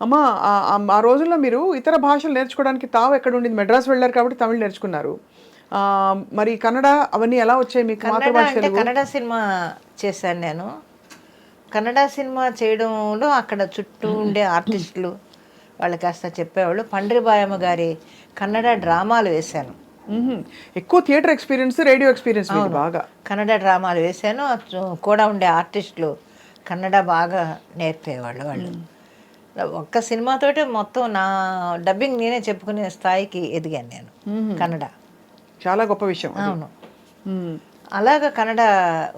అమ్మ ఆ రోజుల్లో మీరు ఇతర భాషలు నేర్చుకోవడానికి తావు ఎక్కడ ఉండింది? మెడ్రాస్ వెళ్లారు కాబట్టి తమిళ్ నేర్చుకున్నారు. మరి కన్నడ అవన్నీ ఎలా వచ్చాయి మీకు? కన్నడ మాతృభాష అంటే తెలుగు. కన్నడ సినిమా చేశాను నేను. కన్నడ సినిమా చేయడంలో అక్కడ చుట్టూ ఉండే ఆర్టిస్టులు వాళ్ళు కాస్త చెప్పేవాళ్ళు. పండ్రిబాయమ్మ గారి కన్నడ డ్రామాలు వేశాను. మ్మ్హ. ఎక్కువ థియేటర్ ఎక్స్పీరియన్స్, రేడియో ఎక్స్పీరియన్స్ మీకు అవును, బాగా. కన్నడ డ్రామాలు వేశాను. కూడా ఉండే ఆర్టిస్టులు కన్నడ బాగా నేర్పేవాళ్ళు వాళ్ళు. ఒక్క సినిమాతోటి మొత్తం నా డబ్బింగ్ నేనే చెప్పుకునే స్థాయికి ఎదిగాను నేను కన్నడ. చాలా గొప్ప విషయం అది. అవును, మ్మ్. అలాగ కన్నడ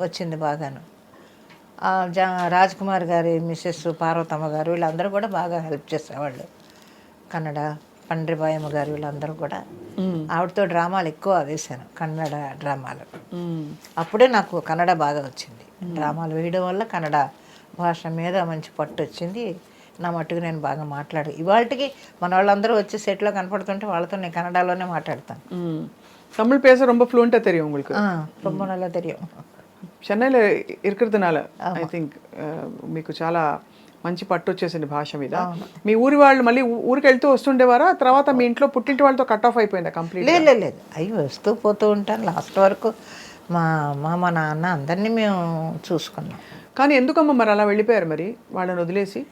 వచ్చింది బాగాను. రాజ్ కుమార్ గారి మిస్సెస్ పార్వతమ్మ గారు వీళ్ళందరూ కూడా బాగా హెల్ప్ చేసేవాళ్ళు. కన్నడ పండ్రిబాయమ్మ గారు వీళ్ళందరూ కూడా ఆవిడతో డ్రామాలు ఎక్కువ వేశాను, కన్నడ డ్రామాలు. అప్పుడే నాకు కన్నడ బాగా వచ్చింది. డ్రామాలు వేయడం వల్ల కన్నడ భాష మీద మంచి పట్టు వచ్చింది. నా మట్టుకు నేను బాగా ఇవాళకి మన వాళ్ళందరూ వచ్చి సెట్లో కనపడుతుంటే వాళ్ళతో నేను కన్నడలోనే మాట్లాడతాను. தமிழ் பேச ரொம்ப ஃப்ளூயண்டா தெரியும் உங்களுக்கு? ரொம்ப நல்லா தெரியும். చెన్నైలో ఇరుకుతునాల ఐ థింక్ మీకు చాలా మంచి పట్టు వచ్చేసింది భాష మీద. మీ ఊరి వాళ్ళు మళ్ళీ ఊరికి వెళ్తూ వస్తుండేవారా? తర్వాత మీ ఇంట్లో పుట్టింటి వాళ్ళతో కట్ ఆఫ్ అయిపోయిందా కంప్లీట్? లేదు, అవి వస్తూ పోతూ ఉంటాను. లాస్ట్ వరకు మా అమ్మ మా నాన్న అందరినీ మేము చూసుకున్నాం. కానీ ఎందుకమ్మా మరి అలా వెళ్ళిపోయారు మరి వాళ్ళని వదిలేసి?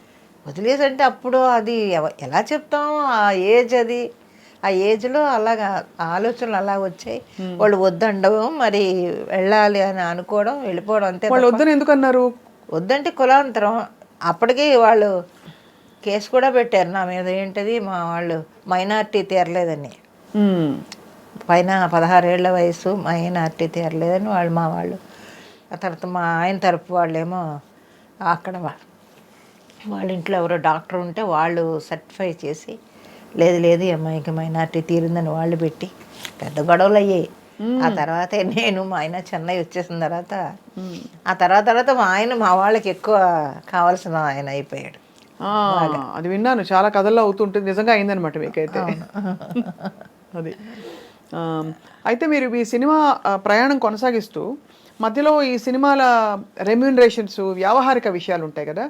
అంటే అప్పుడు అది ఎలా చెప్తాం, ఆ ఏజ్ అది, ఆ ఏజ్లో అలాగా ఆలోచనలు అలా వచ్చాయి. వాళ్ళు వద్దండవు, మరి వెళ్ళాలి అని అనుకోవడం, వెళ్ళిపోవడం అంతే. వాళ్ళు వద్దని ఎందుకు అన్నారు? వద్దంటే కులాంతరం. అప్పటికి వాళ్ళు కేసు కూడా పెట్టారు నా మీద. ఏంటది, మా వాళ్ళు మైనార్టీ తీరలేదని, పైన 16 ఏళ్ల వయసు మైనార్టీ తీరలేదని మా వాళ్ళు. ఆ తర్వాత మా ఆయన తరపు వాళ్ళేమో అక్కడ వాళ్ళ ఇంట్లో ఎవరో డాక్టర్ ఉంటే వాళ్ళు సర్టిఫై చేసి లేదు ఈ అమ్మాయికి మైనార్టీ తీరిందని వాళ్ళు పెట్టి పెద్ద గొడవలు అయ్యాయి. ఆ తర్వాత నేను మా ఆయన చెన్నై వచ్చేసిన తర్వాత మా ఆయన మా వాళ్ళకి ఎక్కువ కావాల్సిన ఆయన అయిపోయాడు. అది విన్నాను, చాలా కథల్లో అవుతుంటుంది. నిజంగా అయిందనమాట మీకైతే అది. అయితే మీరు ఈ సినిమా ప్రయాణం కొనసాగిస్తూ మధ్యలో ఈ సినిమాల రెమ్యూనరేషన్స్, వ్యావహారిక విషయాలు ఉంటాయి కదా,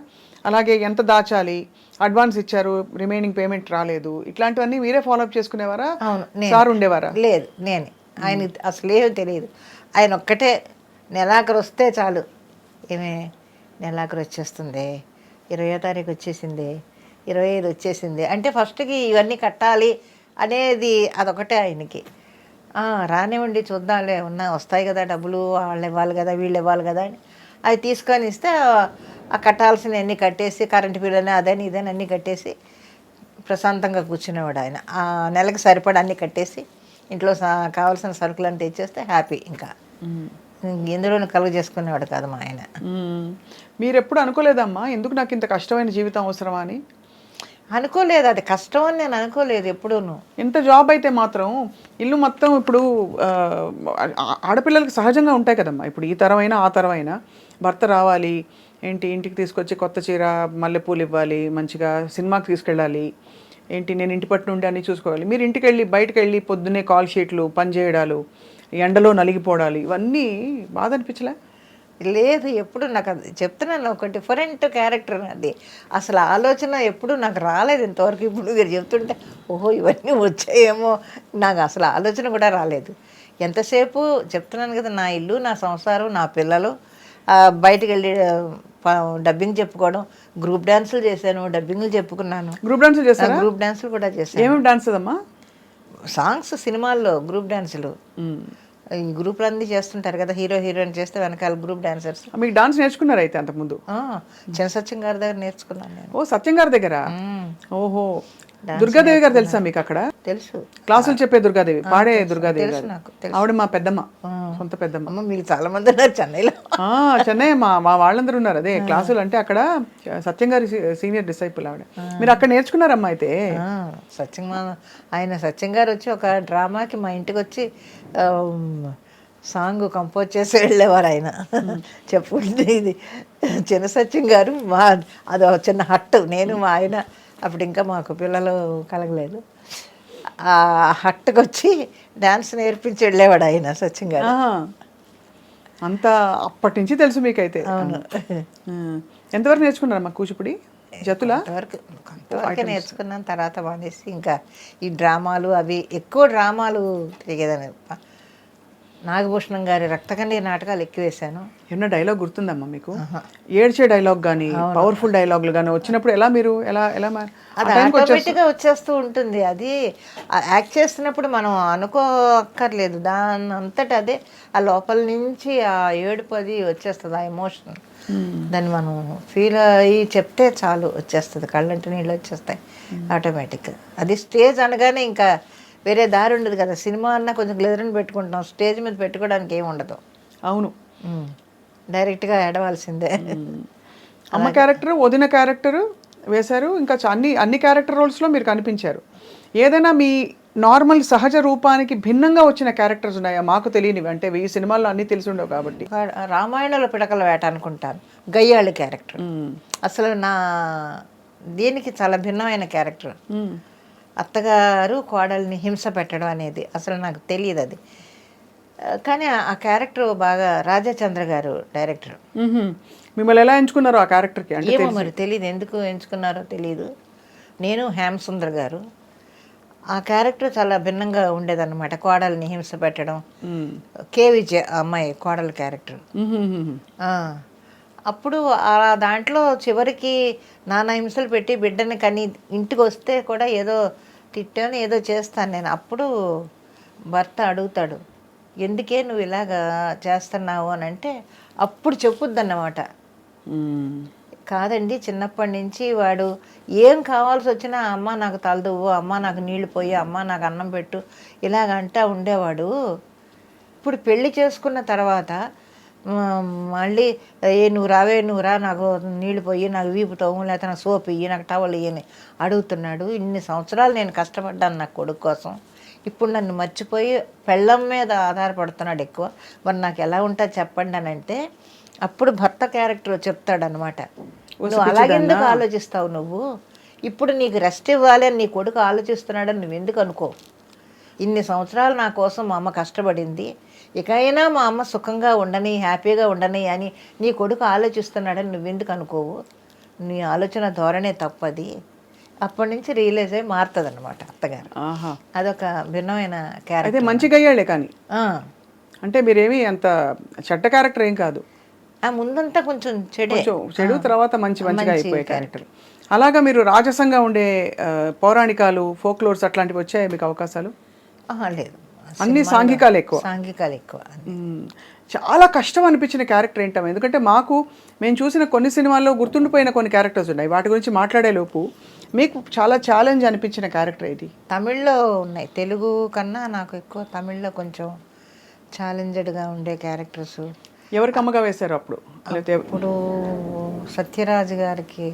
అలాగే ఎంత దాచాలి, అడ్వాన్స్ ఇచ్చారు రిమైనింగ్ పేమెంట్ రాలేదు, ఇట్లాంటివన్నీ మీరే ఫాలోఅప్ చేసుకునేవారా? సార్ ఉండేవారా? లేదు, నేను ఆయన అసలేమీ తెలియదు. ఆయన ఒక్కటే నెలాఖరు వస్తే చాలు, ఏమే నెలాఖరు వచ్చేస్తుంది, 20వ తారీఖు వచ్చేసింది, 25 వచ్చేసింది అంటే ఫస్ట్కి ఇవన్నీ కట్టాలి అనేది అదొకటే ఆయనకి. రానివ్వండి చూద్దాంలే, వస్తాయి కదా డబ్బులు, వాళ్ళు ఇవ్వాలి కదా వీళ్ళు ఇవ్వాలి కదా అని అవి తీసుకొని ఇస్తే ఆ కట్టాల్సిన అన్నీ కట్టేసి, కరెంటు బిల్ అని అదని ఇదని అన్నీ కట్టేసి ప్రశాంతంగా కూర్చునేవాడు ఆయన. ఆ నెలకి సరిపడా అన్నీ కట్టేసి ఇంట్లో కావాల్సిన సరుకులను తెచ్చేస్తే హ్యాపీ. ఇంకా ఎందులోనూ కలుగు చేసుకునేవాడు కాదు మా ఆయన. మీరు ఎప్పుడు అనుకోలేదమ్మా ఎందుకు నాకు ఇంత కష్టమైన జీవితం అవసరమా అని? అనుకోలేదు, అది కష్టం అని నేను అనుకోలేదు ఎప్పుడూను. ఎంత జాబ్ అయితే మాత్రం ఇల్లు మొత్తం ఇప్పుడు ఆడపిల్లలకి సహజంగా ఉంటాయి కదమ్మా. ఇప్పుడు ఈ తరమైనా ఆ తరమైనా భర్త రావాలి, ఏంటి ఇంటికి తీసుకొచ్చి కొత్త చీర మల్లెపూలు ఇవ్వాలి, మంచిగా సినిమాకి తీసుకెళ్ళాలి, ఏంటి నేను ఇంటి పట్టు నుండి అన్నీ చూసుకోవాలి. మీరు ఇంటికి వెళ్ళి బయటకు వెళ్ళి పొద్దున్నే కాల్ షీట్లు పని చేయడాలు, ఎండలో నలిగిపోవడాలు, ఇవన్నీ బాధ అనిపించలే? లేదు, ఎప్పుడు నాకు అది చెప్తున్నాను, ఒక డిఫరెంట్ క్యారెక్టర్ అది. అసలు ఆలోచన ఎప్పుడు నాకు రాలేదు ఇంతవరకు. ఇప్పుడు మీరు చెప్తుంటే ఓహో ఇవన్నీ వచ్చాయేమో, నాకు అసలు ఆలోచన కూడా రాలేదు. ఎంతసేపు చెప్తున్నాను కదా, నా ఇల్లు, నా సంసారం, నా పిల్లలు, బయటికి వెళ్ళి డబ్బింగ్ చెప్పుకోవడం, గ్రూప్ డాన్సులు చేశాను, డబ్బింగ్లు చెప్పుకున్నాను. గ్రూప్ డాన్సులు చేశాను? గ్రూప్ డాన్సులు కూడా చేశాను. ఏమేమి డాన్స్ అమ్మా? సాంగ్స్, సినిమాల్లో గ్రూప్ డాన్సులు. ఈ గ్రూప్లు అన్నీ చేస్తుంటారు కదా, హీరో హీరోయిన్ చేస్తే వెనకాల గ్రూప్ డాన్సర్స్. మీకు డాన్స్ నేర్చుకున్నారు అయితే అంతకుముందు? చిన్న సత్యం గారి దగ్గర నేర్చుకున్నాను నేను. ఓ, సత్యం గారి దగ్గర? ఓహో, దుర్గాదేవి గారు తెలుసా మీకు అక్కడ? తెలుసు, క్లాసులు చెప్పే దుర్గాదేవి, పాడే దుర్గాదేవి గారు. నాకు ఆవిడ మా పెద్దమ్మ, సొంత పెద్దమ్మ. మీకు చాలా మంది ఉన్నారు చెన్నైలో. చెన్నై మా వాళ్ళందరూ ఉన్నారు. అదే క్లాసులు అంటే అక్కడ సత్యం గారి సీనియర్ డిసైపుల్ ఆవిడ. మీరు అక్కడ నేర్చుకున్నారమ్మా అయితే? సత్యం గారు వచ్చి ఒక డ్రామాకి మా ఇంటికి వచ్చి సాంగ్ కంపోజ్ చేసి వెళ్ళేవారు ఆయన. చెప్పుకుంటే ఇది చిన్న సత్యం గారు అది చిన్న హట్టు, నేను మా ఆయన అప్పుడు ఇంకా మాకు పిల్లలు కలగలేదు. ఆ హట్టుకు వచ్చి డ్యాన్స్ నేర్పించి వెళ్ళేవాడు ఆయన సత్యం గారు. అంతా అప్పటి నుంచి తెలుసు మీకైతే? ఎంతవరకు నేర్చుకున్నారమ్మా కూచిపూడి? జతులా? కొంతవరకు నేర్చుకున్నాను, తర్వాత మానేసి ఇంకా ఈ డ్రామాలు అవి ఎక్కువ డ్రామాలు తిరిగేదాన్ని. నాగభూషణం గారి రక్తకన్నీరు నాటకాలు ఎక్కువ వేశాను. ఏమన్నా డైలాగ్ గుర్తుందమ్మా మీకు? ఏడ్చే డైలాగ్ కానీ పవర్ఫుల్ డైలాగులు కానీ వచ్చినప్పుడు ఎలా మీరు ఎలా ఎలా అది ఆటోమేటిక్గా వచ్చేస్తూ ఉంటుంది. అది యాక్ట్ చేస్తున్నప్పుడు మనం అనుకోక్కర్లేదు, దాని అంతటా అదే ఆ లోపల నుంచి ఆ ఏడుపు అది వచ్చేస్తుంది, ఆ ఎమోషన్. దాన్ని మనం ఫీల్ అయ్యి చెప్తే చాలు వచ్చేస్తుంది, కళ్ళంటి నీళ్ళు వచ్చేస్తాయి ఆటోమేటిక్గా. అది స్టేజ్ అనగానే ఇంకా వేరే దారి ఉండదు కదా. సినిమా అన్నా కొంచెం గ్లిజరిన్ పెట్టుకుంటాం, స్టేజ్ మీద పెట్టుకోవడానికి ఏమి ఉండదు. అవును, డైరెక్ట్గా ఏడవలసిందే. అమ్మ క్యారెక్టర్, వదిన క్యారెక్టర్ వేశారు, ఇంకా అన్ని క్యారెక్టర్ రోల్స్లో మీరు కనిపించారు. ఏదైనా మీ నార్మల్ సహజ రూపానికి భిన్నంగా వచ్చిన క్యారెక్టర్స్ ఉన్నాయా మాకు తెలియనివి? అంటే ఈ సినిమాల్లో అన్నీ తెలిసి ఉండవు కాబట్టి. రామాయణంలో పిడకల వేట అనుకుంటాను, గయ్యాళి క్యారెక్టర్ అసలు నా దీనికి చాలా భిన్నమైన క్యారెక్టర్. అత్తగారు కోడల్ని హింస పెట్టడం అనేది అసలు నాకు తెలియదు అది, కానీ ఆ క్యారెక్టర్ బాగా రాజాచంద్ర గారు డైరెక్టర్. మిమ్మల్ని ఎలా ఎంచుకున్నారో ఆ క్యారెక్టర్కి? అంటే ఏమో మరి తెలియదు, ఎందుకు ఎంచుకున్నారో తెలియదు. నేను హేమసుందర్ గారు ఆ క్యారెక్టర్ చాలా భిన్నంగా ఉండేదన్నమాట. కోడల్ని హింస పెట్టడం, కే విజయ అమ్మాయి కోడల క్యారెక్టర్. అప్పుడు ఆ దాంట్లో చివరికి నానా హింసలు పెట్టి బిడ్డని కని ఇంటికి వస్తే కూడా ఏదో తిట్టాను, ఏదో చేస్తాను నేను. అప్పుడు భర్త అడుగుతాడు, ఎందుకే నువ్వు ఇలాగా చేస్తున్నావు అని అంటే అప్పుడు చెప్పుద్దన్నమాట. కాదండి, చిన్నప్పటి నుంచి వాడు ఏం కావాల్సి వచ్చినా అమ్మ నాకు తలదువ్వు, అమ్మ నాకు నీళ్లు పోయి, అమ్మ నాకు అన్నం పెట్టు ఇలాగంటా ఉండేవాడు. ఇప్పుడు పెళ్లి చేసుకున్న తర్వాత మళ్ళీ నువ్వు రా నాకు నీళ్లు పోయి, నాకు వీపు తవ్వు, లేకపోతే నాకు సోపు ఇయ్యి, నాకు టవల్ ఇయ్యని అడుగుతున్నాడు. ఇన్ని సంవత్సరాలు నేను కష్టపడ్డాను నా కొడుకు కోసం, ఇప్పుడు నన్ను మర్చిపోయి పెళ్ళం మీద ఆధారపడుతున్నాడు ఎక్కువ. మరి నాకు ఎలా ఉంటుంది చెప్పండి అని అంటే అప్పుడు భర్త క్యారెక్టర్ చెప్తాడనమాట, నువ్వు అలాగెందుకు ఆలోచిస్తావు, నువ్వు ఇప్పుడు నీకు రెస్ట్ ఇవ్వాలి అని నీ కొడుకు ఆలోచిస్తున్నాడని నువ్వు ఎందుకు అనుకో. ఇన్ని సంవత్సరాలు నా కోసం మా అమ్మ కష్టపడింది, ఇకైనా మా అమ్మ సుఖంగా ఉండని, హ్యాపీగా ఉండని అని నీ కొడుకు ఆలోచిస్తున్నాడని నువ్వెందుకు అనుకోవు, నీ ఆలోచన ధోరణే తప్పది. అప్పటి నుంచి రియలైజ్ అయ్యి మారుతుంది అనమాట అత్తగారు. అదొక భిన్నమైన క్యారెక్టర్. అయితే మంచిగా అయ్యాడే కానీ, అంటే మీరేమి అంత చెడ్డ క్యారెక్టర్ ఏం కాదు. ముందంతా కొంచెం చెడు, తర్వాత మంచిగా అయిపోయే క్యారెక్టర్. అలాగా మీరు రాజసంగా ఉండే పౌరాణికాలు, ఫోక్లోర్స్ అట్లాంటివి వచ్చాయి మీకు అవకాశాలు? లేదు, అన్ని సాంఘికాలు ఎక్కువ. చాలా కష్టం అనిపించిన క్యారెక్టర్ ఏంటమ్మా? ఎందుకంటే మేము చూసిన కొన్ని సినిమాల్లో గుర్తుండిపోయిన కొన్ని క్యారెక్టర్స్ ఉన్నాయి, వాటి గురించి మాట్లాడే లోపు మీకు చాలా ఛాలెంజ్ అనిపించిన క్యారెక్టర్ ఇది? తమిళ్లో ఉన్నాయి, తెలుగు కన్నా నాకు ఎక్కువ తమిళ్లో కొంచెం ఛాలెంజ్డ్గా ఉండే క్యారెక్టర్స్. ఎవరికి అమ్మగా వేశారు అప్పుడు? ఇప్పుడు సత్యరాజ్ గారికి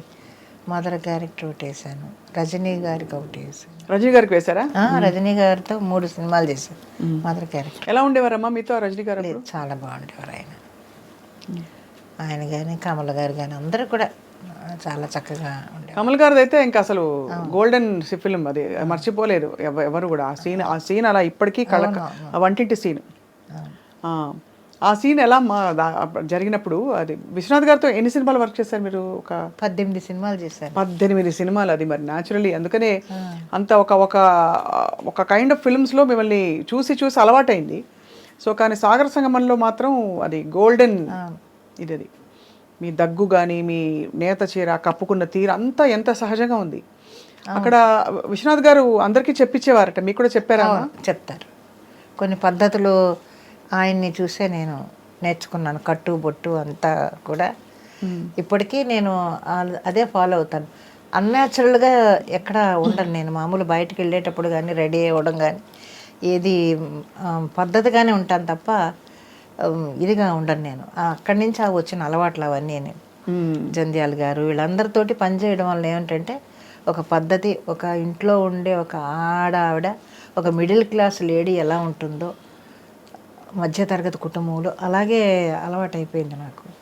మదర్ క్యారెక్టర్ ఒకటి వేసాను, రజనీ గారికి ఒకటి వేసాను. రజనీ గారికి వేశారా? రజనీ గారితో 3 సినిమాలు చేశాను మదర్ క్యారెక్టర్. ఎలా ఉండేవారమ్మా మీతో రజనీ గారు? చాలా బాగుండేవారు ఆయన కానీ కమల్ గారు కానీ అందరూ కూడా చాలా చక్కగా ఉండేవారు. కమల్ గారిది అయితే ఇంకా అసలు గోల్డెన్ ఫిల్మ్, అది మర్చిపోలేదు ఎవరు కూడా. ఆ సీన్ అలా ఇప్పటికీ వంటింటి సీన్, ఆ సీన్ ఎలా జరిగినప్పుడు. అది విశ్వనాథ్ గారితో ఎన్ని సినిమాలు వర్క్ చేశారు మీరు? ఒక 18 సినిమాలు చేశారు. 18 సినిమాలు. అది మరి న్యాచురలీ అందుకనే అంత ఒక కైండ్ ఆఫ్ ఫిల్మ్స్లో మిమ్మల్ని చూసి అలవాటైంది. సో కానీ సాగర సంగమంలో మాత్రం అది గోల్డెన్ ఇది. అది మీ దగ్గు కానీ, మీ నేత చీర, కప్పుకున్న తీరు అంతా ఎంత సహజంగా ఉంది. అక్కడ విశ్వనాథ్ గారు అందరికీ చెప్పించేవారట, మీకు కూడా చెప్పారా? చెప్తారు. కొన్ని పద్ధతులు ఆయన్ని చూసే నేను నేర్చుకున్నాను, కట్టు బొట్టు అంతా కూడా. ఇప్పటికీ నేను అదే ఫాలో అవుతాను. అన్యాచురల్గా ఎక్కడ ఉండను నేను. మామూలు బయటకు వెళ్ళేటప్పుడు కానీ, రెడీ అవ్వడం కానీ ఏది పద్ధతిగానే ఉంటాను తప్ప ఇదిగా ఉండను నేను. అక్కడి నుంచి వచ్చిన అలవాట్లు అవన్నీ. నేను జంధ్యాల గారు వీళ్ళందరితోటి పనిచేయడం వల్ల ఏమిటంటే ఒక పద్ధతి, ఒక ఇంట్లో ఉండే ఒక ఆవిడ, ఒక మిడిల్ క్లాస్ లేడీ ఎలా ఉంటుందో మధ్యతరగతి కుటుంబంలో అలాగే అలవాటు అయిపోయింది నాకు.